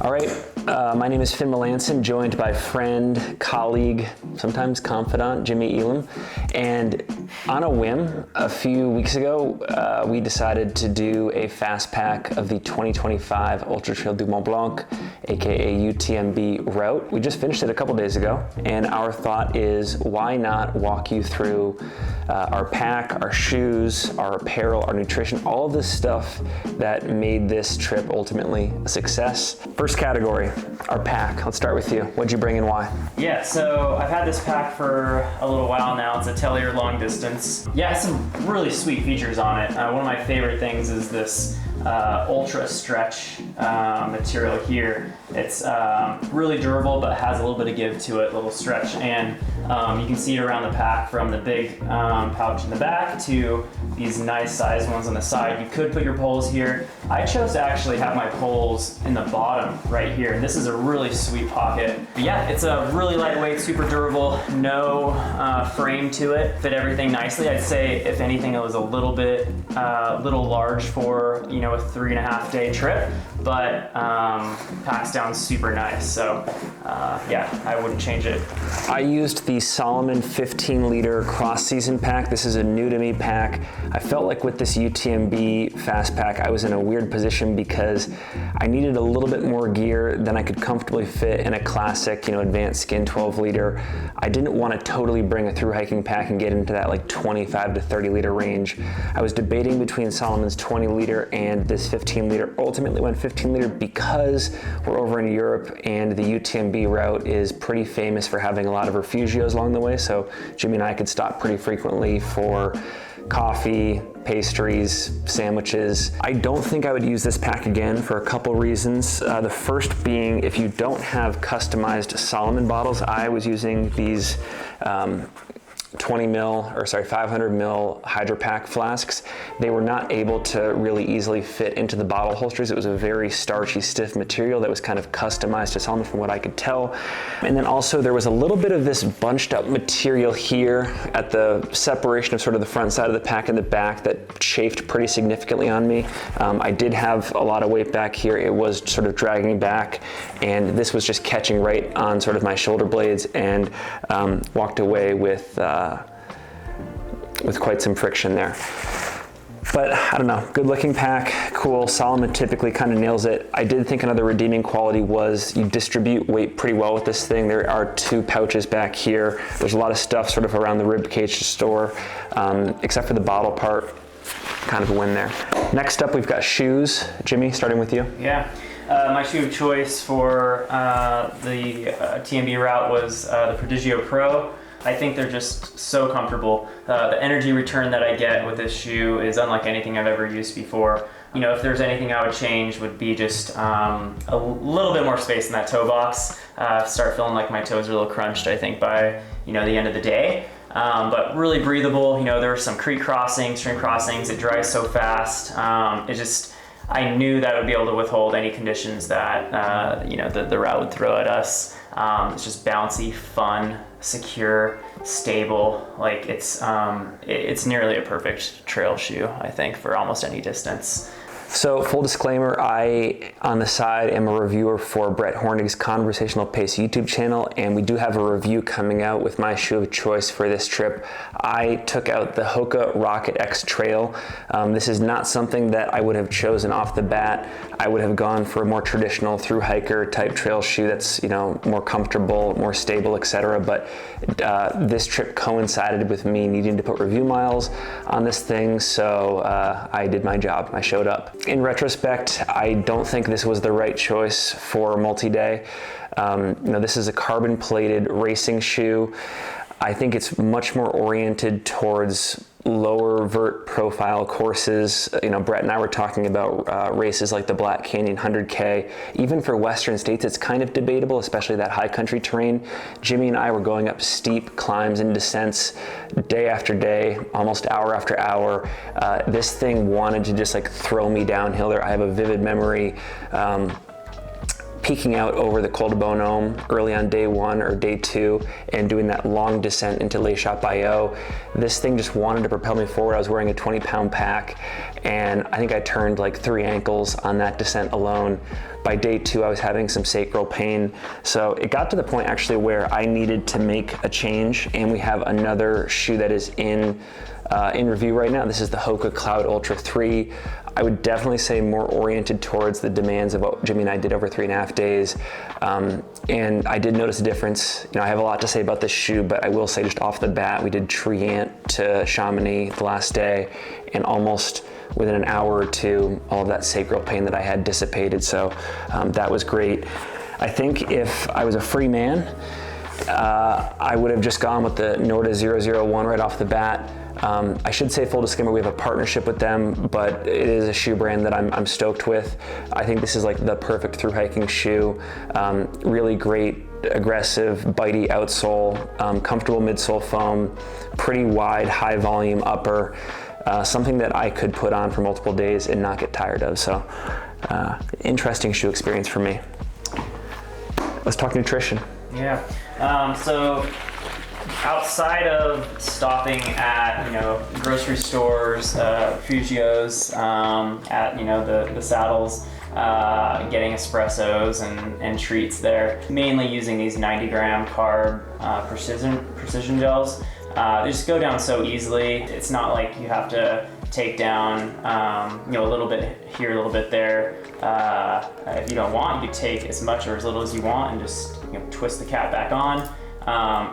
All right, my name is Melanson, joined by friend, colleague, sometimes confidant, Jimmy Elam. And on a whim, a few weeks ago, we decided to do a Fastpack of the 2025 Ultra-Trail du Mont-Blanc, aka UTMB route. We just finished it a couple days ago, and our thought is, why not walk you through our pack, our shoes, our apparel, our nutrition, all of this stuff that made this trip ultimately a success. First category, our pack. Let's start with you. What'd you bring and why? Yeah, so I've had this pack for a little while now. It's a Tellier long distance. Yeah, it has some really sweet features on it. One of my favorite things is this ultra stretch material here. It's really durable, but has a little bit of give to it, a little stretch, and you can see it around the pack from the big pouch in the back to these nice sized ones on the side. You could put your poles here. I chose to actually have my poles in the bottom right here, and this is a really sweet pocket. But yeah, it's a really lightweight, super durable, no frame to it, fit everything nicely. I'd say if anything it was a little bit little large for, you know, a 3.5 day trip, but packs down super nice. So yeah, I wouldn't change it. I used the Salomon 15 liter cross season pack. This is a new to me pack. I felt like with this UTMB fast pack, I was in a weird position because I needed a little bit more gear than I could comfortably fit in a classic, you know, advanced skin 12 liter. I didn't want to totally bring a through hiking pack and get into that like 25 to 30 liter range. I was debating between Salomon's 20 liter and this 15 liter. Ultimately went 15 liter because we're over in Europe and the UTMB route is pretty famous for having a lot of refugios along the way. So Jimmy and I could stop pretty frequently for coffee, pastries, sandwiches. I don't think I would use this pack again for a couple reasons. The first being, if you don't have customized Salomon bottles, I was using these 500 mil Hydro Pack flasks. They were not able to really easily fit into the bottle holsters. It was a very starchy, stiff material that was kind of customized to Salomon from what I could tell. And then also there was a little bit of this bunched up material here at the separation of sort of the front side of the pack and the back that chafed pretty significantly on me. I did have a lot of weight back here. It was sort of dragging back, and this was just catching right on sort of my shoulder blades, and walked away with quite some friction there. But I don't know, good looking pack, cool. Salomon typically kind of nails it. I did think another redeeming quality was you distribute weight pretty well with this thing. There are two pouches back here. There's a lot of stuff sort of around the rib cage to store, except for the bottle part. Kind of a win there. Next up, we've got shoes. Jimmy, starting with you. Yeah. My shoe of choice for the TMB route was the Prodigio Pro. I think they're just so comfortable. The energy return that I get with this shoe is unlike anything I've ever used before. You know, if there's anything I would change, would be just a little bit more space in that toe box. Start feeling like my toes are a little crunched, I think, by, you know, the end of the day. But really breathable. You know, there are some creek crossings, stream crossings. It dries so fast. I knew that I would be able to withhold any conditions that you know, the route would throw at us. It's just bouncy, fun, secure, stable. Like it's nearly a perfect trail shoe, I think, for almost any distance. So full disclaimer, I, on the side, am a reviewer for Brett Hornig's Conversational Pace YouTube channel, and we do have a review coming out with my shoe of choice for this trip. I took out the Hoka Rocket X Trail. This is not something that I would have chosen off the bat. I would have gone for a more traditional through hiker type trail shoe that's, you know, more comfortable, more stable, etc. But this trip coincided with me needing to put review miles on this thing, so I did my job. I showed up. In retrospect, I don't think this was the right choice for multi-day. You know, this is a carbon-plated racing shoe. I think it's much more oriented towards lower vert profile courses. You know, Brett and I were talking about races like the Black Canyon 100K. Even for Western states, it's kind of debatable, especially that high country terrain. Jimmy and I were going up steep climbs and descents day after day, almost hour after hour. This thing wanted to just like throw me downhill there. I have a vivid memory peeking out over the Col de Bonhomme early on day one or day two and doing that long descent into Les Chapaillots. This thing just wanted to propel me forward. I was wearing a 20-pound pack, and I think I turned like 3 ankles on that descent alone. By day 2, I was having some sacral pain. So it got to the point actually where I needed to make a change, and we have another shoe that is in review right now. This is the Hoka Cloud Ultra 3. I would definitely say more oriented towards the demands of what Jimmy and I did over 3.5 days. And I did notice a difference. I have a lot to say about this shoe, but I will say just off the bat, we did Triant to Chamonix the last day, and almost within an hour or two, all of that sacral pain that I had dissipated. So that was great. I think if I was a free man, I would have just gone with the Norda 001 right off the bat. I should say, full disclaimer, we have a partnership with them, but it is a shoe brand that I'm stoked with. I think this is like the perfect through hiking shoe. Really great, aggressive, bitey outsole, comfortable midsole foam, pretty wide, high volume upper, something that I could put on for multiple days and not get tired of. So interesting shoe experience for me. Let's talk nutrition. Yeah. So outside of stopping at grocery stores, Fugios, at the saddles, getting espressos and treats there, mainly using these 90-gram carb precision gels. They just go down so easily. It's not like you have to take down a little bit here, a little bit there. If you don't want, you can take as much or as little as you want and just twist the cap back on.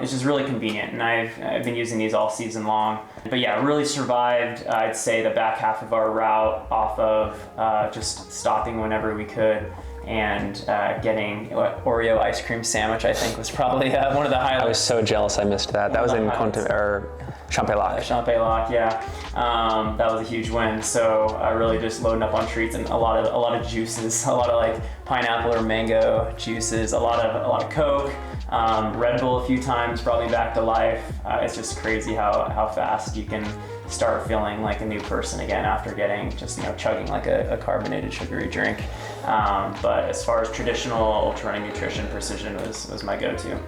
It's just really convenient, and I've been using these all season long. But yeah, really survived, I'd say, the back half of our route off of just stopping whenever we could, and getting Oreo ice cream sandwich, I think, was probably one of the highlights. I was so jealous I missed that. That was in Champex-Lac. Champex-Lac, yeah. That was a huge win. So really just loading up on treats and a lot of juices, a lot of like pineapple or mango juices, a lot of Coke. Red Bull a few times brought me back to life. It's just crazy how fast you can start feeling like a new person again after getting just chugging like a carbonated sugary drink. But as far as traditional ultra running nutrition, precision was my go-to.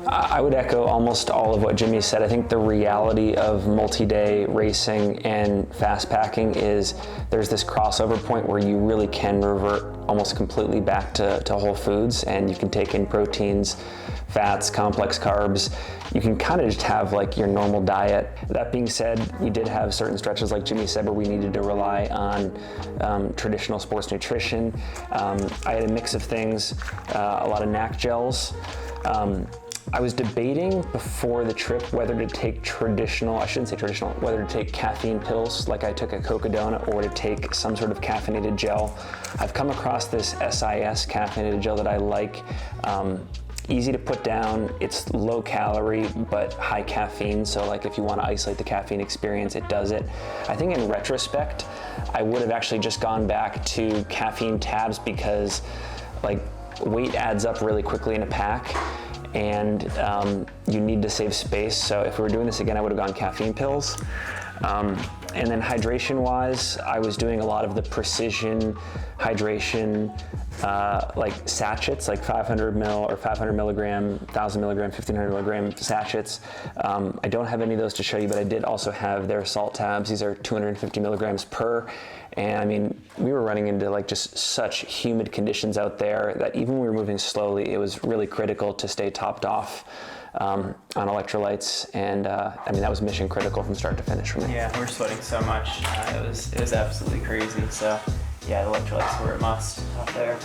I would echo almost all of what Jimmy said. I think the reality of multi-day racing and fast packing is there's this crossover point where you really can revert almost completely back to whole foods, and you can take in proteins, fats, complex carbs. You can kind of just have like your normal diet. That being said, we did have certain stretches, like Jimmy said, where we needed to rely on traditional sports nutrition. I had a mix of things, a lot of NAC gels. I was debating before the trip whether to take whether to take caffeine pills like I took a Cocodona, or to take some sort of caffeinated gel. I've come across this SIS caffeinated gel that I like. Easy to put down, it's low calorie but high caffeine, so like if you want to isolate the caffeine experience, it does it. I think in retrospect, I would have actually just gone back to caffeine tabs, because like weight adds up really quickly in a pack, and you need to save space. So if we were doing this again, I would have gone caffeine pills. And then hydration wise, I was doing a lot of the precision hydration, like sachets, like 500 mil or 500 milligram, 1000 milligram, 1500 milligram sachets. I don't have any of those to show you, but I did also have their salt tabs. These are 250 milligrams per. And I mean, we were running into like just such humid conditions out there that even when we were moving slowly, it was really critical to stay topped off on electrolytes, and I mean, that was mission critical from start to finish for me. Yeah, we were sweating so much. It was absolutely crazy. So yeah, the electrolytes were a must out there.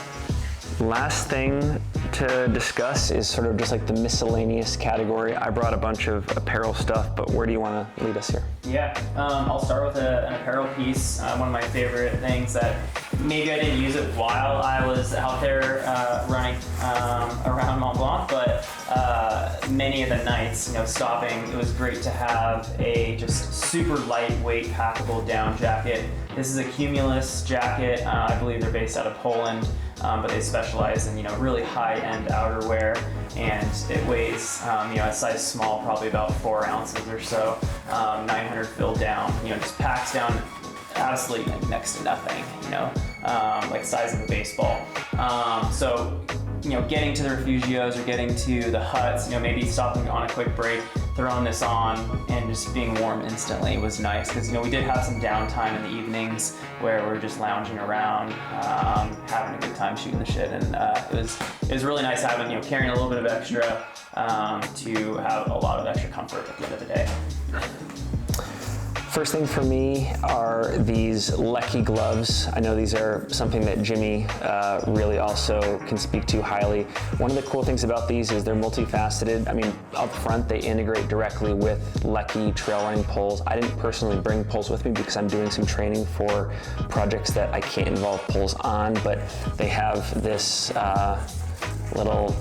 Last thing to discuss is sort of just like the miscellaneous category. I brought a bunch of apparel stuff, but where do you want to lead us here? Yeah, I'll start with an apparel piece. One of my favorite things that maybe I didn't use it while I was out there running around Mont Blanc, but many of the nights, stopping, it was great to have a just super lightweight, packable down jacket. This is a Cumulus jacket. I believe they're based out of Poland, but they specialize in really high-end outerwear, and it weighs a size small, probably about 4 ounces or so, 900 fill down. Just packs down absolutely next to nothing. Like the size of a baseball. So getting to the refugios or getting to the huts, maybe stopping on a quick break, throwing this on and just being warm instantly was nice, because we did have some downtime in the evenings where we were just lounging around, having a good time shooting the shit, and it was really nice having carrying a little bit of extra to have a lot of extra comfort at the end of the day. First thing for me are these Lecky gloves. I know these are something that Jimmy really also can speak to highly. One of the cool things about these is they're multifaceted. I mean, up front, they integrate directly with Lecky trail running poles. I didn't personally bring poles with me because I'm doing some training for projects that I can't involve poles on, but they have this little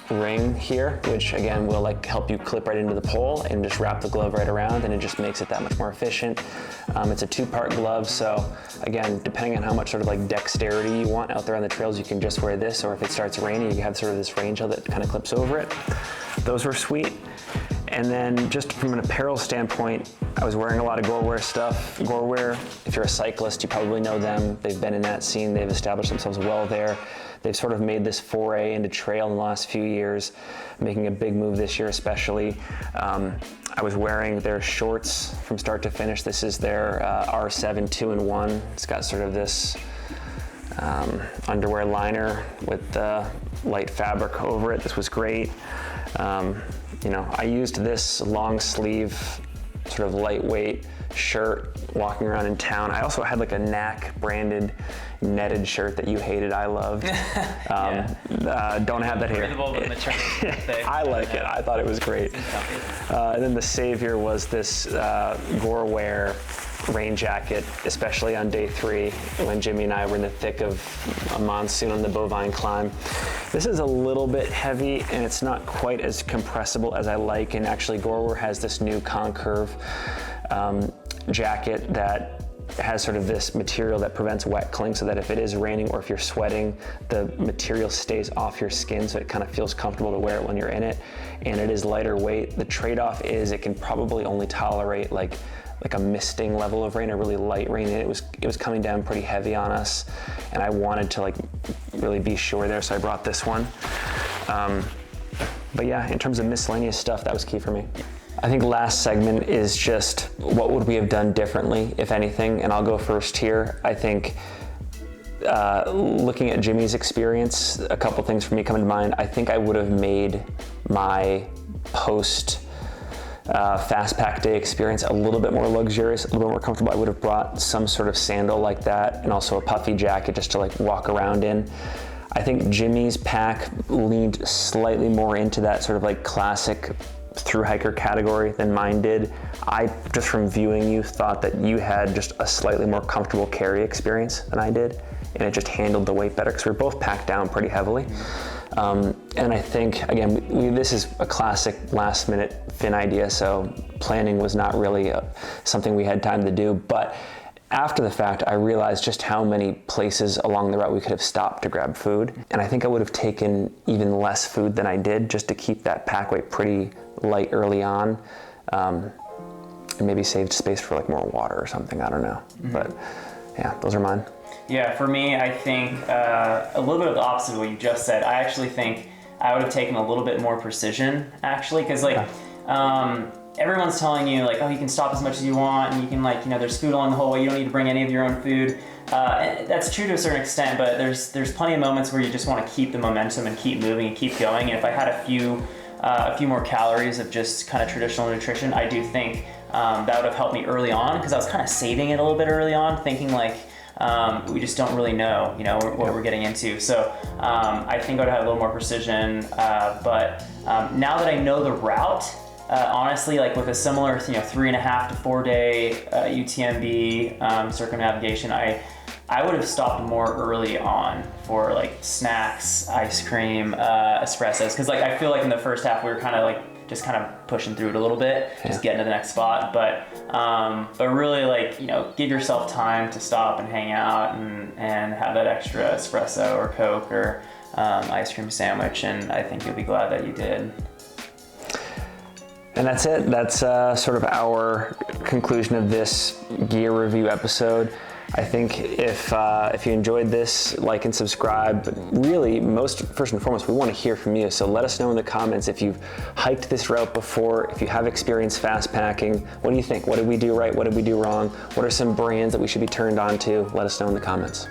ring here, which again will help you clip right into the pole and just wrap the glove right around, and it just makes it that much more efficient. It's a two-part glove, so again, depending on how much sort of dexterity you want out there on the trails, you can just wear this, or if it starts raining, you have sort of this rain gel that kind of clips over it. Those were sweet. And then just from an apparel standpoint, I was wearing a lot of Gorewear stuff. Gorewear, if you're a cyclist, you probably know them. They've been in that scene. They've established themselves well there. They've sort of made this foray into trail in the last few years, making a big move this year especially. I was wearing their shorts from start to finish. This is their R7 2-in-1. It's got sort of this underwear liner with light fabric over it. This was great. I used this long sleeve, sort of lightweight shirt walking around in town. I also had a NAC branded netted shirt that you hated, I loved. Don't have that here. I like it. I thought it was great. And then the savior was this Gorewear rain jacket, especially on day 3 when Jimmy and I were in the thick of a monsoon on the Bovine climb. This is a little bit heavy and it's not quite as compressible as I like, and actually Gorewear has this new Concurve jacket that has sort of this material that prevents wet cling, so that if it is raining or if you're sweating, the material stays off your skin, so it kind of feels comfortable to wear it when you're in it. And it is lighter weight. The trade-off is it can probably only tolerate like a misting level of rain, a really light rain. And it was coming down pretty heavy on us, and I wanted to really be sure there, so I brought this one. But yeah, in terms of miscellaneous stuff, that was key for me. I think last segment is just what would we have done differently, if anything, and I'll go first here. I think looking at Jimmy's experience, a couple things for me come to mind. I think I would have made my post Fastpack day experience a little bit more luxurious, a little bit more comfortable. I would have brought some sort of sandal like that and also a puffy jacket just to walk around in. I think Jimmy's pack leaned slightly more into that sort of classic thru hiker category than mine did. I, just from viewing you, thought that you had just a slightly more comfortable carry experience than I did, and it just handled the weight better because we were both packed down pretty heavily. And I think, again, this is a classic last minute Finn idea, so planning was not really something we had time to do, but after the fact, I realized just how many places along the route we could have stopped to grab food. And I think I would have taken even less food than I did just to keep that pack weight pretty light early on. And maybe saved space for more water or something, I don't know. Mm-hmm. But yeah, those are mine. Yeah, for me, I think a little bit of the opposite of what you just said. I actually think I would have taken a little bit more precision, actually, because everyone's telling you oh, you can stop as much as you want, and you can there's food along the whole way. You don't need to bring any of your own food. And that's true to a certain extent, but there's plenty of moments where you just want to keep the momentum and keep moving and keep going. And if I had a few more calories of just kind of traditional nutrition, I do think that would have helped me early on, because I was kind of saving it a little bit early on, thinking we just don't really know, what we're getting into. So I think I would have a little more precision. But now that I know the route, honestly, with a similar, 3.5 to 4 day UTMB circumnavigation, I would have stopped more early on for snacks, ice cream, espressos, because I feel in the first half we were kind of just kind of pushing through it a little bit, just getting to the next spot. But really give yourself time to stop and hang out and have that extra espresso or Coke or ice cream sandwich, and I think you'll be glad that you did. And that's it. That's sort of our conclusion of this gear review episode. I think if you enjoyed this, like and subscribe. But really, first and foremost, we want to hear from you. So let us know in the comments if you've hiked this route before, if you have experience fast packing. What do you think? What did we do right? What did we do wrong? What are some brands that we should be turned on to? Let us know in the comments.